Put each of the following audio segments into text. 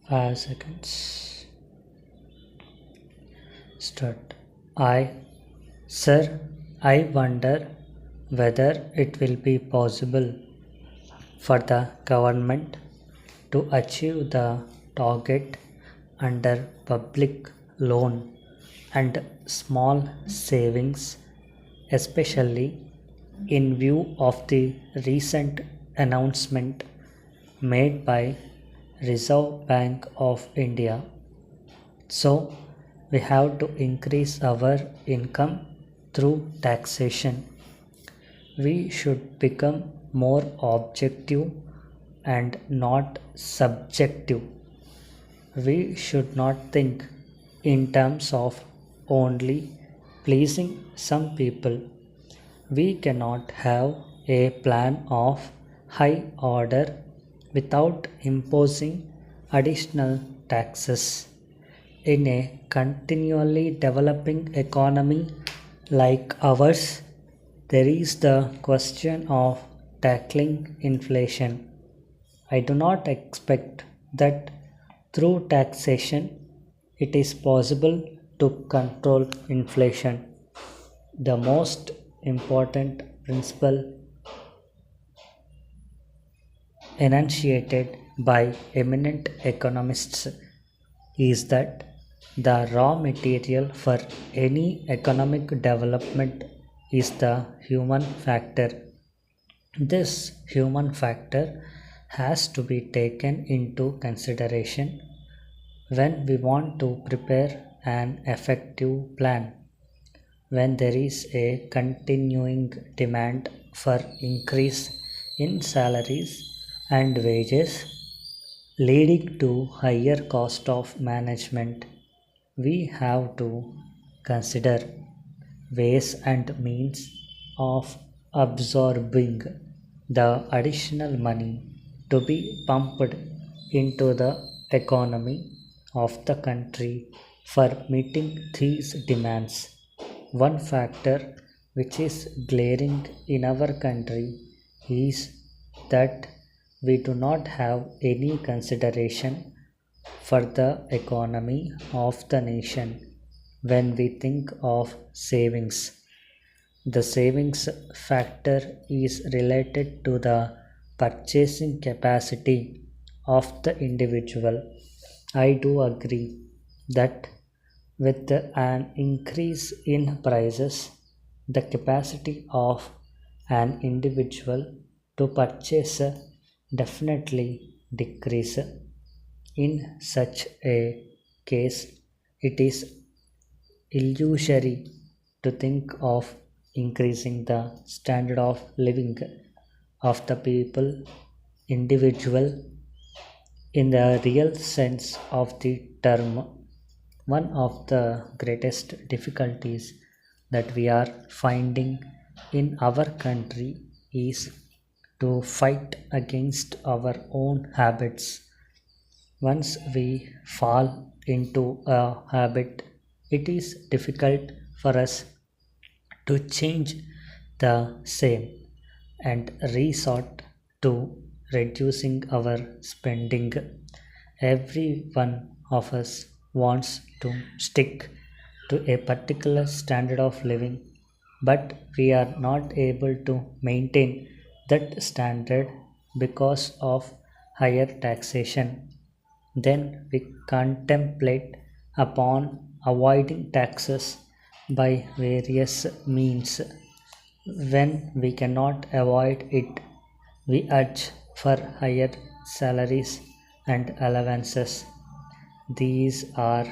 5 seconds. Start. I, sir, I wonder whether it will be possible for the government to achieve the target under public loan and small savings, especially in view of the recent announcement made by Reserve Bank of India. So we have to increase our income through taxation. We should become more objective and not subjective. We should not think in terms of only pleasing some people. We cannot have a plan of high order without imposing additional taxes. In a continually developing economy like ours, there is the question of tackling inflation. I do not expect that through taxation it is possible to control inflation. The most important principle enunciated by eminent economists is that the raw material for any economic development is the human factor. This human factor has to be taken into consideration when we want to prepare an effective plan. When there is a continuing demand for increase in salaries and wages, leading to higher cost of management, we have to consider ways and means of absorbing the additional money to be pumped into the economy of the country for meeting these demands. One factor which is glaring in our country is that we do not have any consideration for the economy of the nation when we think of savings. The savings factor is related to the purchasing capacity of the individual. I do agree that with an increase in prices, the capacity of an individual to purchase definitely decrease. In such a case, it is illusory to think of increasing the standard of living of the people individual in the real sense of the term. One of the greatest difficulties that we are finding in our country is to fight against our own habits. Once we fall into a habit, it is difficult for us to change the same and resort to reducing our spending. Every one of us wants to stick to a particular standard of living, but we are not able to maintain that standard because of higher taxation. Then we contemplate upon avoiding taxes by various means. When we cannot avoid it, we urge for higher salaries and allowances. These are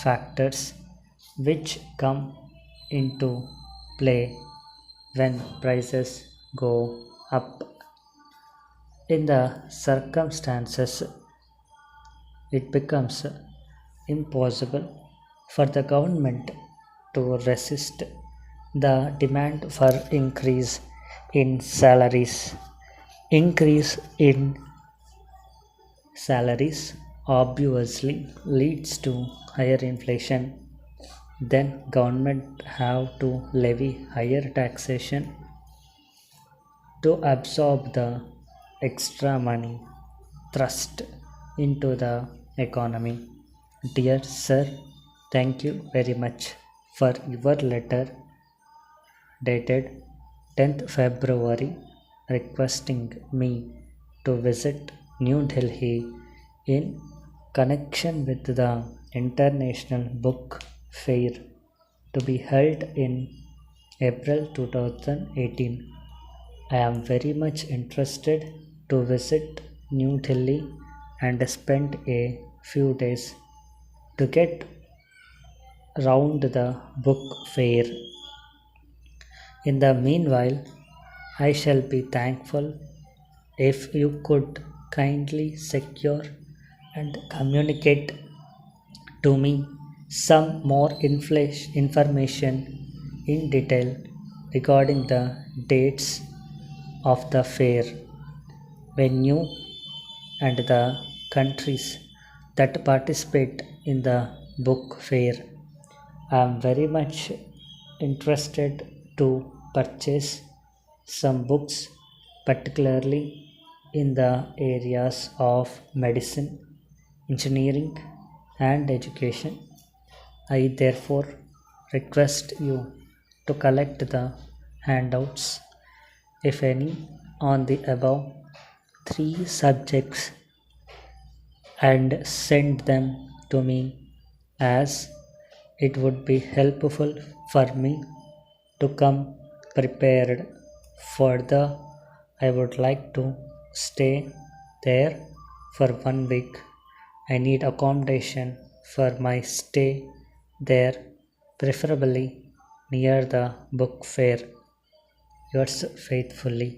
factors which come into play when prices go up. In the circumstances, it becomes impossible for the government to resist the demand for increase in salaries. Increase in salaries obviously leads to higher inflation. Then government have to levy higher taxation to absorb the extra money thrust into the economy. Dear Sir, thank you very much for your letter dated 10th February requesting me to visit New Delhi in connection with the International Book Fair to be held in April 2018. I am very much interested to visit New Delhi and spend a few days to get round the book fair. In the meanwhile, I shall be thankful if you could kindly secure and communicate to me some more information in detail regarding the dates of the fair, venue, and the countries that participate in the book fair. I am very much interested to purchase some books, particularly in the areas of medicine, engineering, and education. I therefore request you to collect the handouts, if any, on the above three subjects and send them to me, as it would be helpful for me to come prepared. Further, I would like to stay there for 1 week. I need accommodation for my stay there, preferably near the book fair. Yours faithfully,